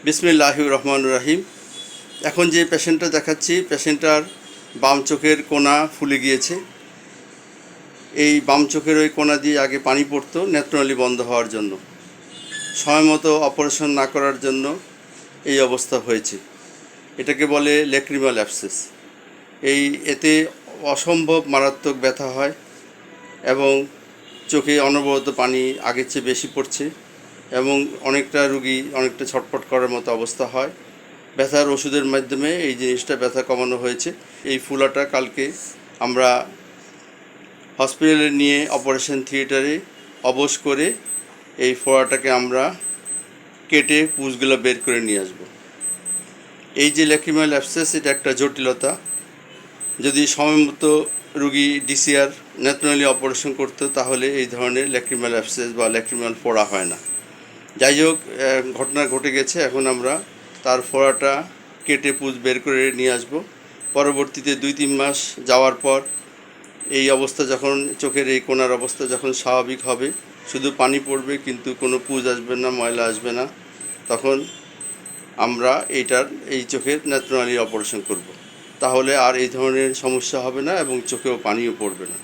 বিসমিল্লাহির রহমানির রহিম। এখন যে পেশেন্টটা দেখাচ্ছি, পেশেন্টটার বাম চোখের কোনা ফুলে গিয়েছে। এই বাম চোখের ওই কোনা দিয়ে আগে পানি পড়তো নেত্রনালী বন্ধ হওয়ার জন্য। সময় মতো অপারেশন না করার জন্য এই অবস্থা হয়েছে। এটাকে বলে ল্যাক্রিমাল অ্যাবসেস। এতে অসম্ভব মারাত্মক ব্যথা হয় এবং চোখে অনবরত পানি আগের চেয়ে বেশি পড়ছে এবং অনেকটা রুগী অনেকটা ছটফট করার মতো অবস্থা হয়। ব্যথার ওষুধের মাধ্যমে এই জিনিসটা ব্যথা কমানো হয়েছে। এই ফুলাটা কালকে আমরা হসপিটালে নিয়ে অপারেশন থিয়েটারে অবশ করে এই ফোড়াটাকে আমরা কেটে পুঁজগুলো বের করে নিয়ে আসব। এই যে ল্যাক্রিমাল অ্যাবসেস, এটা একটা জটিলতা। যদি সময়মতো রুগী ডিসিআর নেত্রনালী অপারেশন করতো তাহলে এই ধরনের ল্যাক্রিমাল অ্যাবসেস বা ল্যাক্রিমাল ফোড়া হয় না। যাই হোক, ঘটনা ঘটে গেছে। এখন আমরা তার ফোড়াটা কেটে পুঁজ বের করে নিয়ে আসব। পরবর্তীতে 2-3 মাস যাওয়ার পর এই অবস্থা যখন, চোখের এই কোণার অবস্থা যখন স্বাভাবিক হবে, শুধু পানি পড়বে কিন্তু কোনো পুঁজ আসবে না, ময়লা আসবে না, তখন আমরা এই চোখের নেত্রনালীর অপারেশন করব। তাহলে আর এই ধরনের সমস্যা হবে না এবং চোখেও পানিও পড়বে না।